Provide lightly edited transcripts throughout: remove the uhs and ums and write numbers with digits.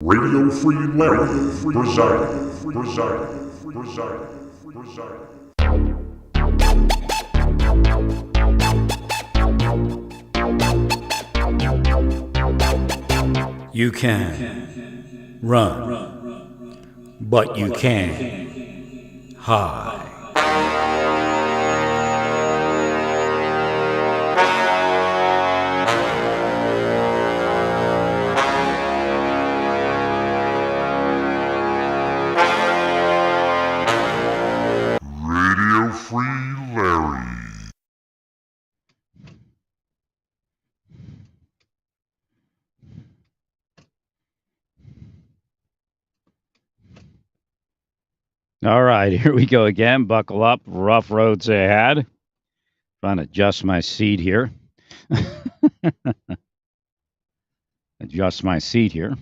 Radio Free Larry presiding. You can run, but you can't hide. Radio Free Larry. All right, here we go again. Buckle up. Rough roads ahead. Trying to adjust my seat here. Adjust my seat here.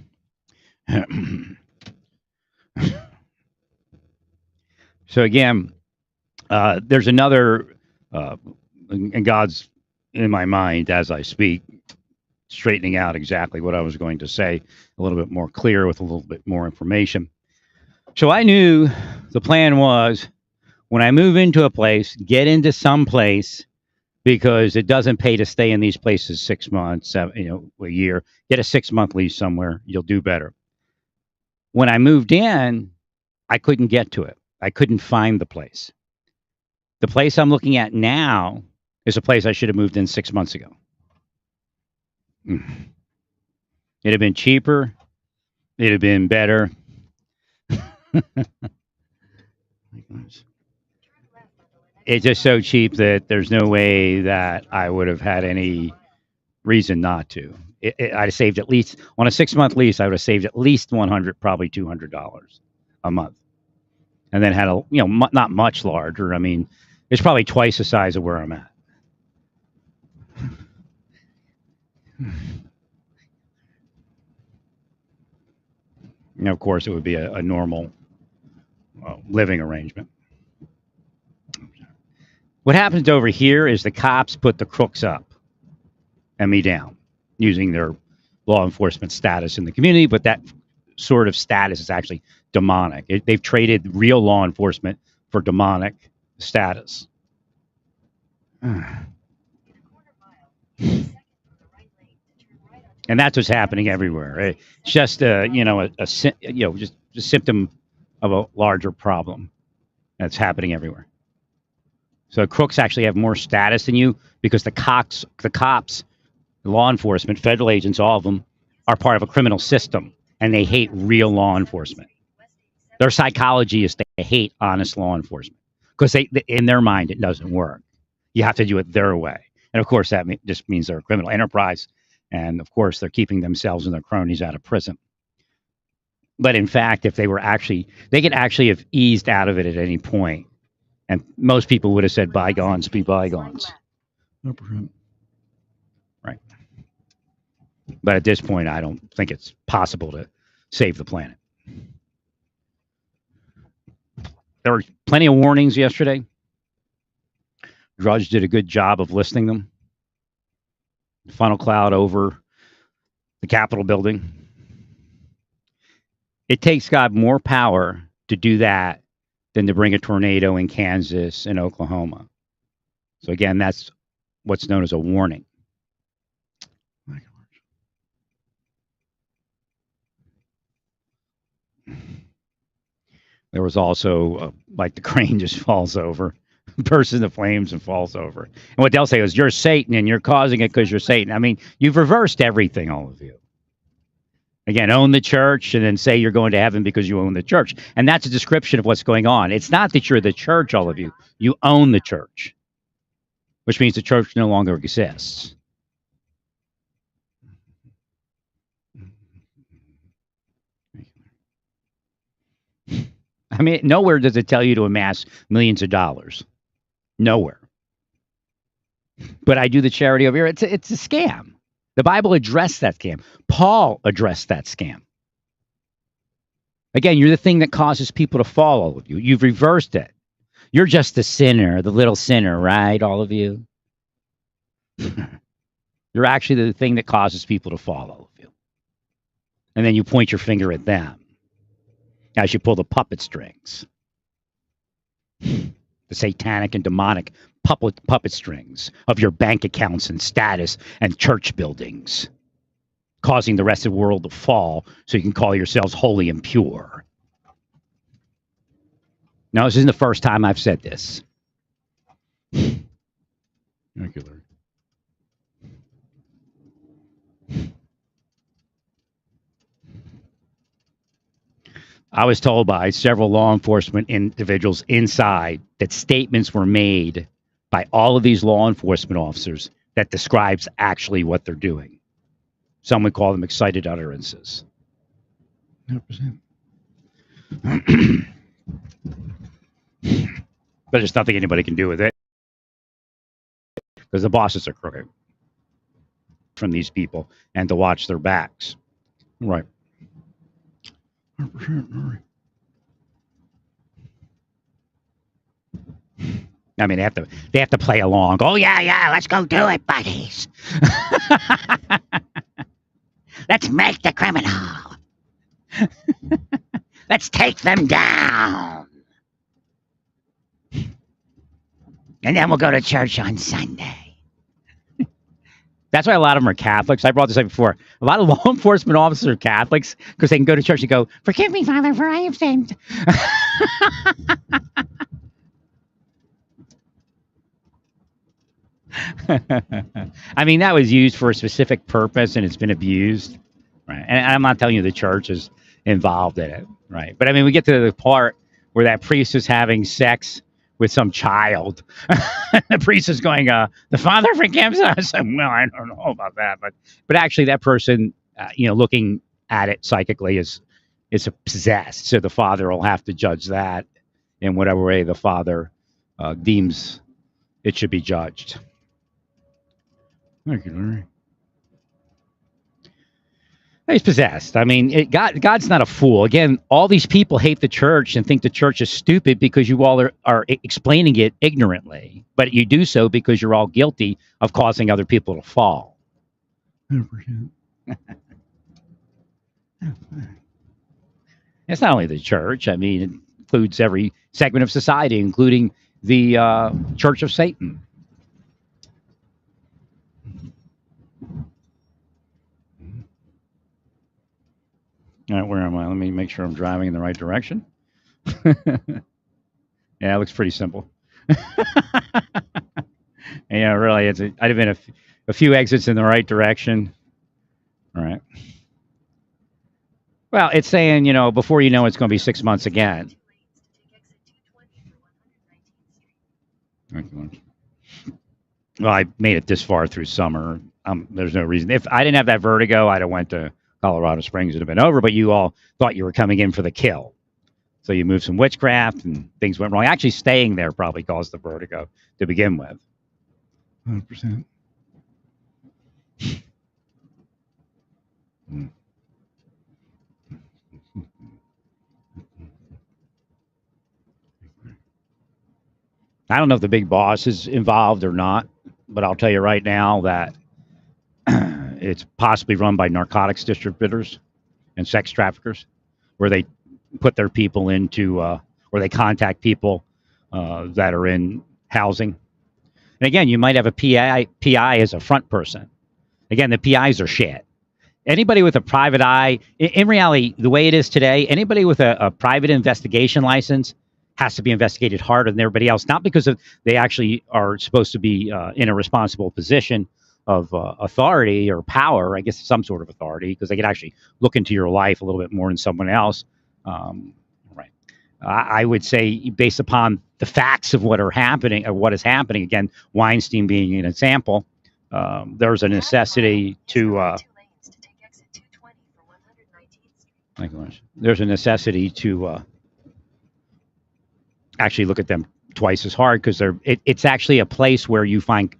So again, there's another, and God's in my mind as I speak, straightening out exactly what I was going to say, a little bit more clear with a little bit more information. So I knew the plan was when I move into a place, get into some place, because it doesn't pay to stay in these places 6 months, a year. Get a 6-month lease somewhere, you'll do better. When I moved in, I couldn't get to it. I couldn't find the place. The place I'm looking at now is a place I should have moved in 6 months ago. It'd have been cheaper. It'd have been better. It's just so cheap that there's no way that I would have had any reason not to. I'd have saved at least, on a 6-month lease, I would have saved at least $100, probably $200 a month. And then had not much larger. I mean, it's probably twice the size of where I'm at. Of course, it would be a normal living arrangement. What happens over here is the cops put the crooks up and me down using their law enforcement status in the community, but that sort of status is actually demonic. They've traded real law enforcement for demonic status. And that's what's happening everywhere. It's just just a symptom of a larger problem that's happening everywhere. So crooks actually have more status than you because the cops, the law enforcement, federal agents, all of them are part of a criminal system, and they hate real law enforcement. Their psychology is they hate honest law enforcement because in their mind it doesn't work. You have to do it their way, and of course that just means they're a criminal enterprise, and of course they're keeping themselves and their cronies out of prison. But in fact, if they could actually have eased out of it at any point. And most people would have said, bygones be bygones. Right. But at this point, I don't think it's possible to save the planet. There were plenty of warnings yesterday. Drudge did a good job of listing them. Funnel cloud over the Capitol building. It takes God more power to do that than to bring a tornado in Kansas and Oklahoma. So again, that's what's known as a warning. There was also, like the crane just falls over, bursts into flames and falls over. And what they'll say is, you're Satan and you're causing it because you're Satan. I mean, you've reversed everything, all of you. Again, own the church and then say you're going to heaven because you own the church. And that's a description of what's going on. It's not that you're the church, all of you. You own the church, which means the church no longer exists. I mean, nowhere does it tell you to amass millions of dollars. Nowhere. But I do the charity over here. It's a scam. The Bible addressed that scam. Paul addressed that scam. Again, you're the thing that causes people to fall, all of you. You've reversed it. You're just the sinner, the little sinner, right, all of you? You're actually the thing that causes people to fall, all of you. and then you point your finger at them as you pull the puppet strings, the satanic and demonic puppet strings of your bank accounts and status and church buildings, causing the rest of the world to fall so you can call yourselves holy and pure. Now, this isn't the first time I've said this. Thank you, Larry. I was told by several law enforcement individuals inside that statements were made by all of these law enforcement officers that describes actually what they're doing. Some would call them excited utterances. 100%. But there's nothing anybody can do with it because the bosses are crooked from these people and to watch their backs. Right. 100%. I mean, they have to play along. Oh yeah, let's go do it, buddies. Let's make the criminal. Let's take them down. And then we'll go to church on Sunday. That's why a lot of them are Catholics. I brought this up before. A lot of law enforcement officers are Catholics because they can go to church and go, "Forgive me, Father, for I have sinned." I mean, that was used for a specific purpose and it's been abused. Right. And I'm not telling you the church is involved in it. Right. But I mean, we get to the part where that priest is having sex with some child. The priest is going, the Father forgives us. Well, I don't know about that. But actually, that person, looking at it psychically is possessed. So the Father will have to judge that in whatever way the Father deems it should be judged. Thank you, Larry. He's possessed. I mean, God's not a fool. Again, all these people hate the church and think the church is stupid because you all are explaining it ignorantly. But you do so because you're all guilty of causing other people to fall. 100%. It's not only the church. I mean, it includes every segment of society, including the Church of Satan. All right, where am I? Let me make sure I'm driving in the right direction. Yeah, it looks pretty simple. Yeah, really, I'd have been a few exits in the right direction. All right. Well, it's saying, before you know it's going to be 6 months again. Well, I made it this far through summer. There's no reason. If I didn't have that vertigo, I'd have went to Colorado Springs. It'd have been over, but you all thought you were coming in for the kill. So you moved some witchcraft and things went wrong. Actually, staying there probably caused the vertigo to begin with. 100%. I don't know if the big boss is involved or not, but I'll tell you right now that it's possibly run by narcotics distributors and sex traffickers, where they put their people into, or they contact people that are in housing. And again, you might have a PI as a front person. Again, the PIs are shit. Anybody with a private eye, in reality, the way it is today, anybody with a private investigation license has to be investigated harder than everybody else, not because they actually are supposed to be in a responsible position of authority or power, I guess some sort of authority, because they can actually look into your life a little bit more than someone else. Right. I would say, based upon the facts of what are happening, or what is happening, again, Weinstein being an example, there's a necessity to there's a necessity to actually look at them twice as hard, because it's actually a place where you find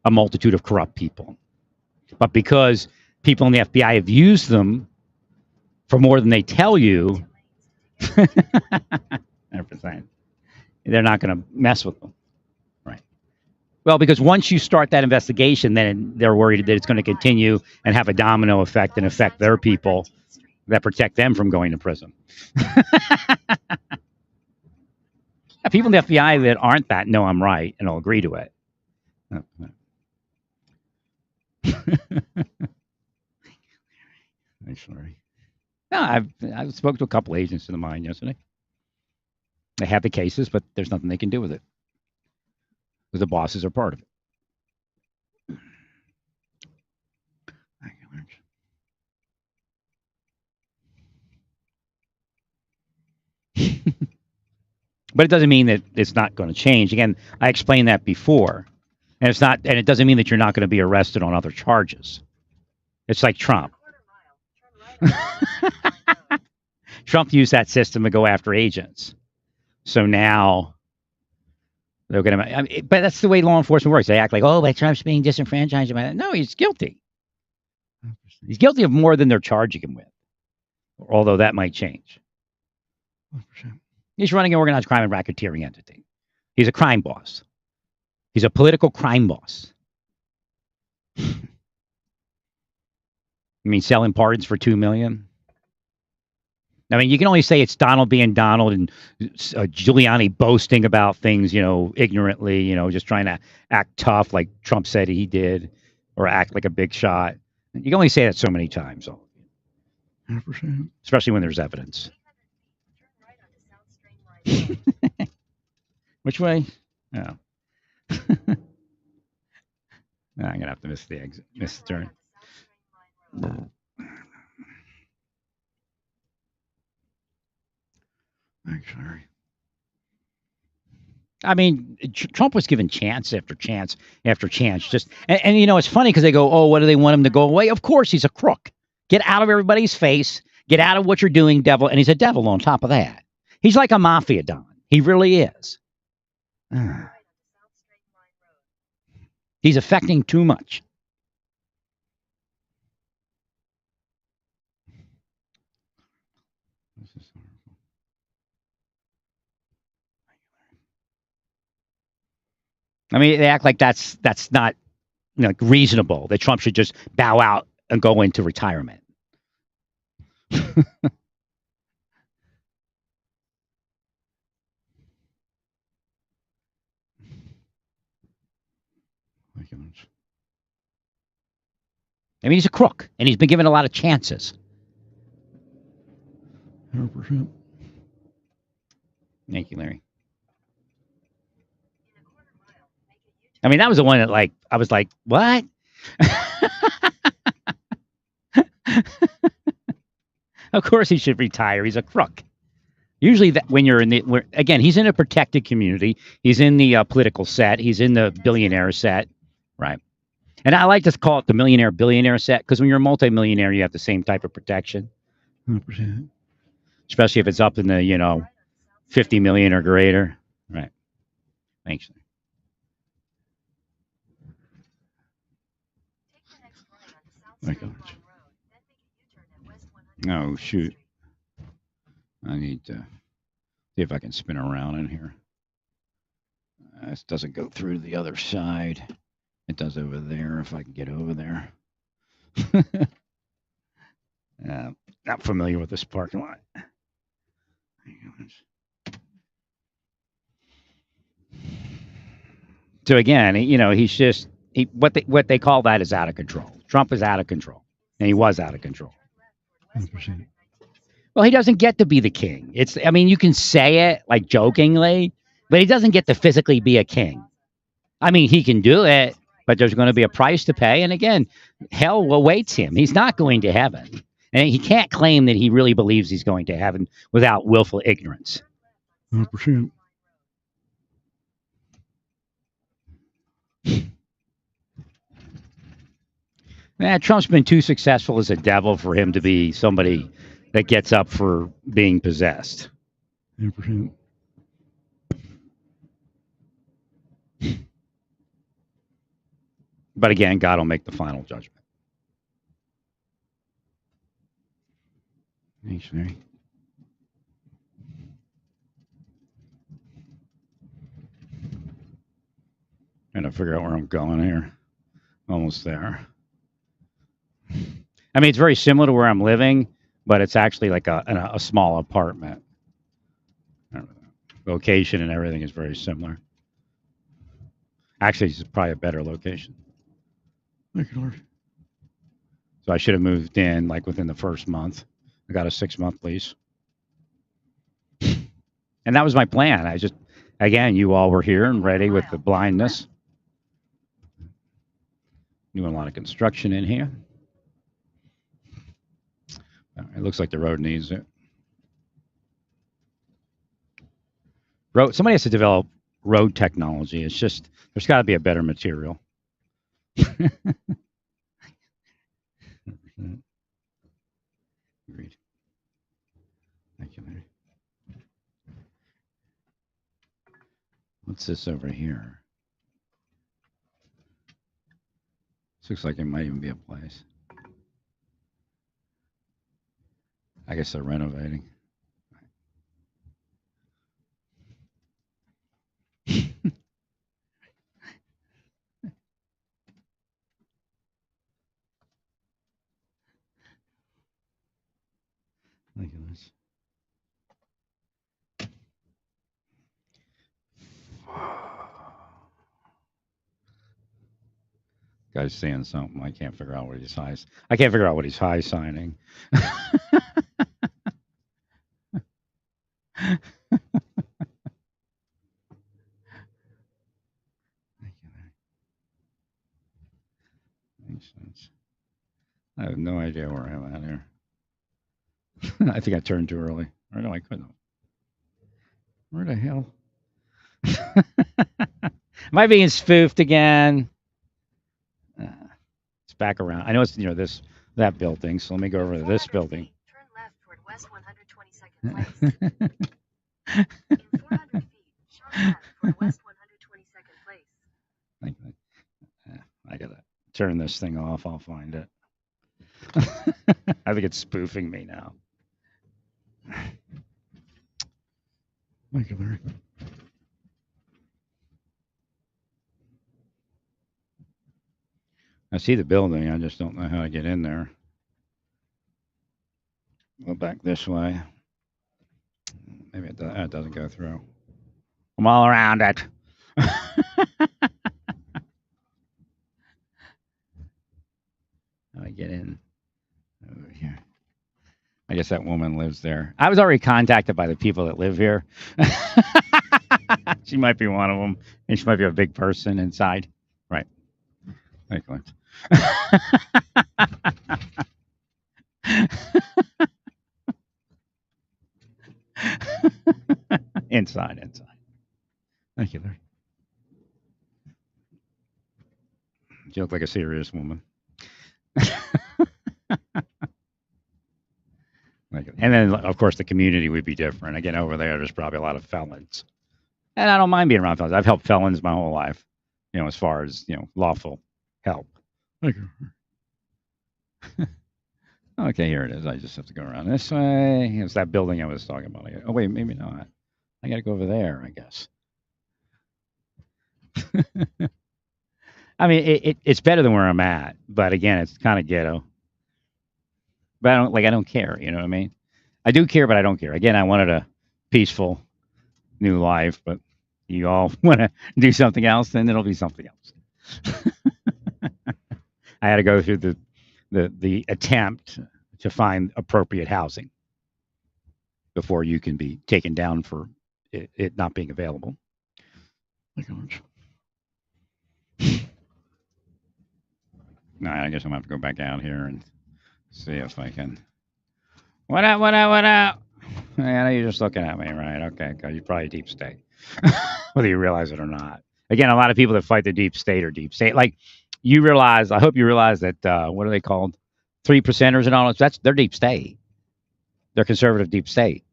a multitude of corrupt people. But because people in the FBI have used them for more than they tell you, 100%, they're not going to mess with them. Right. Well, because once you start that investigation, then they're worried that it's going to continue and have a domino effect and affect their people. that protect them from going to prison. People in the FBI that aren't that know I'm right and will agree to it. Thanks, Larry. No, I spoke to a couple agents in the mine yesterday. They have the cases, but there's nothing they can do with it. Because the bosses are part of it. But it doesn't mean that it's not going to change. Again, I explained that before. And it doesn't mean that you're not going to be arrested on other charges. It's like Trump. Trump used that system to go after agents. So now they're going to. But that's the way law enforcement works. They act like, oh, but Trump's being disenfranchised. No, he's guilty. He's guilty of more than they're charging him with. Although that might change. 100%. He's running an organized crime and racketeering entity. He's a crime boss. He's a political crime boss. I mean, selling pardons for $2 million. I mean, you can only say it's Donald being Donald and Giuliani boasting about things, ignorantly, just trying to act tough like Trump said he did, or act like a big shot. You can only say that so many times. 100%. Especially when there's evidence. Which way? Oh. I'm going to have to miss the exit, miss the turn. Sorry. I mean, Trump was given chance after chance after chance. And it's funny because they go, oh, what do they want him to go away? Of course, he's a crook. Get out of everybody's face. Get out of what you're doing, devil. And he's a devil on top of that. He's like a mafia don. He really is. He's affecting too much. I mean, they act like that's not reasonable, that Trump should just bow out and go into retirement. I mean, he's a crook, and he's been given a lot of chances. 100%. Thank you, Larry. I mean, that was the one that, I was like, what? Of course he should retire. He's a crook. Usually when you're again, he's in a protected community. He's in the political set. He's in the billionaire set, right? And I like to call it the millionaire-billionaire set because when you're a multimillionaire, you have the same type of protection. 100%. Especially if it's up in the, 50 million or greater. Right. Thanks. Oh, shoot. I need to see if I can spin around in here. This doesn't go through the other side. It does over there, if I can get over there. Not familiar with this parking lot. So again, he's just what they call that is out of control. Trump is out of control, and he was out of control. 100%. Well, he doesn't get to be the king. You can say it like jokingly, but he doesn't get to physically be a king. I mean, he can do it, but there's going to be a price to pay. And again, hell awaits him. He's not going to heaven. And he can't claim that he really believes he's going to heaven without willful ignorance. 100%. Trump's been too successful as a devil for him to be somebody that gets up for being possessed. 100%. But again, God will make the final judgment. Thanks, Mary. Trying to figure out where I'm going here. Almost there. I mean, it's very similar to where I'm living, but it's actually like a small apartment. Location and everything is very similar. Actually, it's probably a better location. Thank you, Lord. So I should have moved in like within the first month. I got a 6-month lease. And that was my plan. I just, again, you all were here and ready with the blindness. Doing a lot of construction in here. It looks like the road needs it. Somebody has to develop road technology. It's just, there's got to be a better material. Agreed. Thank you, Larry. What's this over here? This looks like it might even be a place. I guess they're renovating. Look at this. Guy's saying something. I can't figure out what he's high. I can't figure out what he's high signing. Makes sense. I have no idea where I'm at here. I think I turned too early. Or no, I couldn't. Where the hell? Am I being spoofed again? It's back around. I know it's that building. So let me go over to this building. Turn left toward West 122nd Place. In 400 feet, sharp left toward West 122nd Place. I gotta turn this thing off. I'll find it. I think it's spoofing me now. Thank you, Larry. I see the building. I just don't know how to get in there. Go back this way. Maybe it doesn't go through. I'm all around it. How do I get in over here? I guess that woman lives there. I was already contacted by the people that live here. She might be one of them, and she might be a big person inside. Right. Excellent. Inside. Thank you, Larry. You look like a serious woman. And then, of course, the community would be different. Again, over there's probably a lot of felons. And I don't mind being around felons. I've helped felons my whole life, as far as, lawful help. Okay, here it is. I just have to go around this way. It's that building I was talking about. Oh, wait, maybe not. I got to go over there, I guess. I mean, it's better than where I'm at. But again, it's kind of ghetto. But I don't care. You know what I mean? I do care, but I don't care. Again, I wanted a peaceful new life, but you all want to do something else, then it'll be something else. I had to go through the attempt to find appropriate housing before you can be taken down for it not being available. No, I guess I'm gonna have to go back out here and see if I can. What up? I know you're just looking at me, right? Okay, because you're probably deep state, whether you realize it or not. Again, a lot of people that fight the deep state are deep state. Like you realize, I hope you realize that what are they called? 3%ers and all that. They're deep state. They're conservative deep state.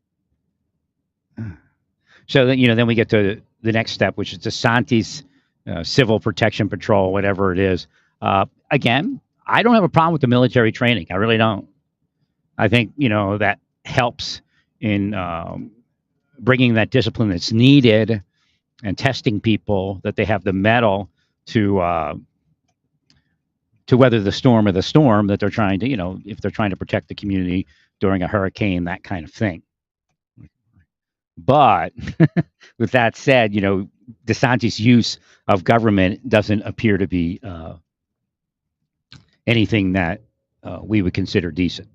So then then we get to the next step, which is DeSantis Civil Protection Patrol, whatever it is. Again, I don't have a problem with the military training. I really don't. I think that helps in bringing that discipline that's needed and testing people that they have the mettle to weather the storm that they're trying to, if they're trying to protect the community during a hurricane, that kind of thing. But with that said, DeSantis' use of government doesn't appear to be anything that we would consider decent.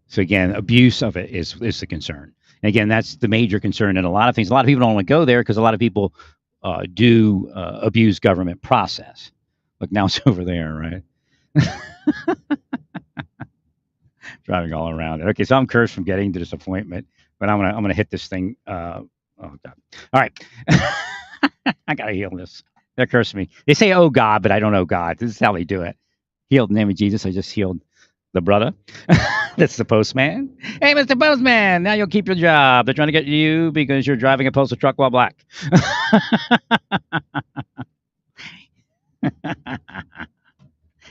So again, abuse of it is the concern. And again, that's the major concern in a lot of things. A lot of people don't want to go there because a lot of people do abuse government process. Look, now it's over there, right? Driving all around it. Okay, so I'm cursed from getting to this appointment, but I'm gonna hit this thing. Oh God! All right, I gotta heal this. They're cursing me. They say, "Oh God," but I don't know God. This is how they do it. Healed in the name of Jesus. I just healed the brother. That's the postman. Hey, Mr. Postman, now you'll keep your job. They're trying to get you because you're driving a postal truck while black.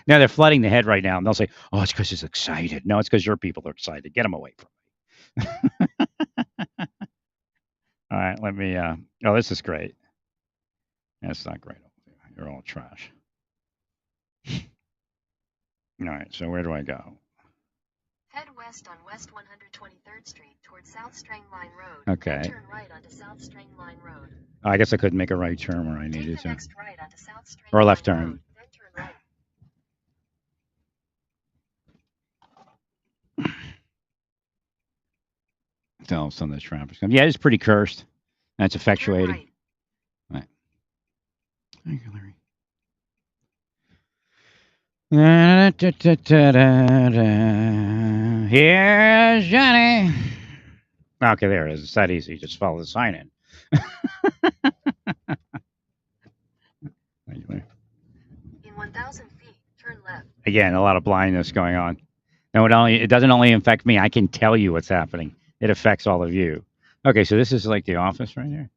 Now they're flooding the head right now, and they'll say, "Oh, it's because he's excited." No, it's because your people are excited. Get them away from me. All right, let me. Oh, this is great. That's not great. You're all trash. All right, so where do I go? Head west on West 123rd Street towards South Strang Line Road. Okay. Then turn right onto South Strang Line Road. I guess I couldn't make a right turn where I Take needed the to. next right onto South Strang Or a left Line turn. Road, then turn right. Tell some of the traffic's coming. Yeah, it's pretty cursed. That's Turn effectuating. right. Right. Thank you, Larry. Here's Johnny. Okay, there it is. It's that easy. Just follow the sign in. Thank you, Larry. In 1,000 feet, turn left. Again, a lot of blindness going on. No, it doesn't only affect me. I can tell you what's happening. It affects all of you. Okay, so this is like the office right here.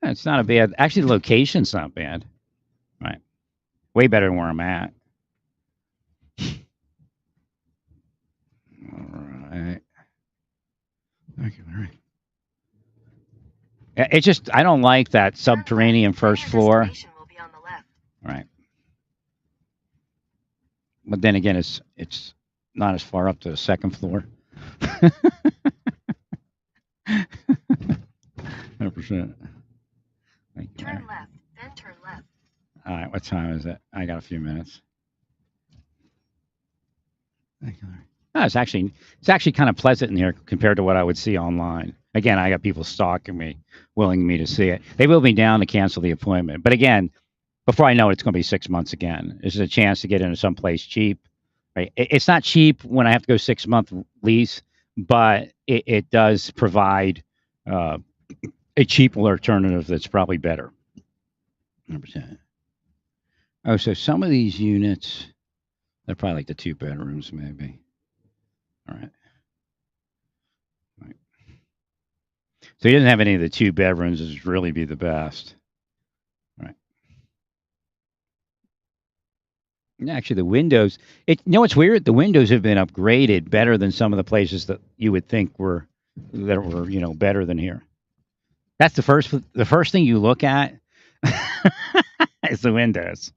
It's not a bad. Actually, the location's not bad. Right. Way better than where I'm at. All right. Thank you, Larry. It's just I don't like that subterranean first floor. Destination will be on the left. Right. But then again, it's not as far up to the second floor. 100%. Turn left, then turn left. All right, what time is it? I got a few minutes. Thank you, Larry. No, it's actually kind of pleasant in here compared to what I would see online. Again, I got people stalking me, willing me to see it. They will be down to cancel the appointment. But again, before I know it, it's going to be 6 months again. This is a chance to get into someplace cheap. Right? It's not cheap when I have to go 6-month lease, but it does provide a cheap alternative that's probably better. 100%. Oh, so some of these units, they're probably like the 2 bedrooms, maybe. All right. So he doesn't have any of the 2 bedrooms. This would really be the best. All right. Actually, the windows. What's weird? The windows have been upgraded better than some of the places that you would think were better than here. That's the first thing you look at is the windows.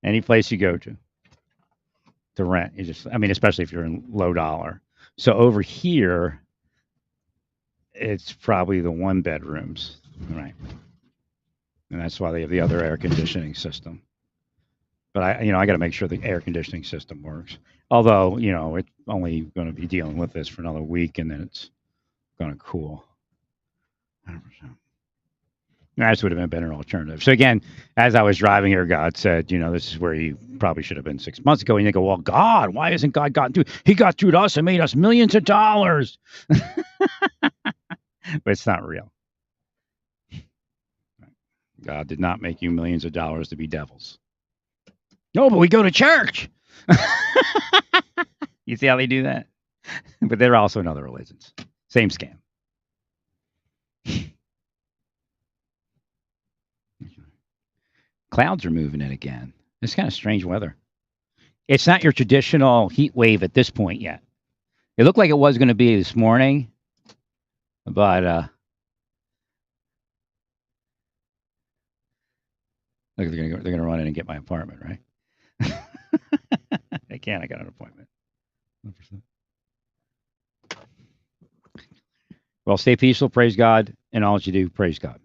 Any place you go to rent, especially if you're in low dollar. So over here, it's probably the 1 bedrooms, right? And that's why they have the other air conditioning system. But I got to make sure the air conditioning system works. Although, it's only going to be dealing with this for another week, and then it's going to cool. 100%. That would have been a better alternative. So again, as I was driving here, God said, this is where you probably should have been 6 months ago. And you go, well, God, why hasn't God gotten through? He got through to us and made us millions of dollars. But it's not real. God did not make you millions of dollars to be devils. No, but we go to church. You see how they do that? But they're also in other religions. Same scam. Clouds are moving in again. It's kind of strange weather. It's not your traditional heat wave at this point yet. It looked like it was going to be this morning, but look, they're going to run in and get my apartment, right? They can't. I got an appointment. 100%. Well, stay peaceful. Praise God. And all that you do, praise God.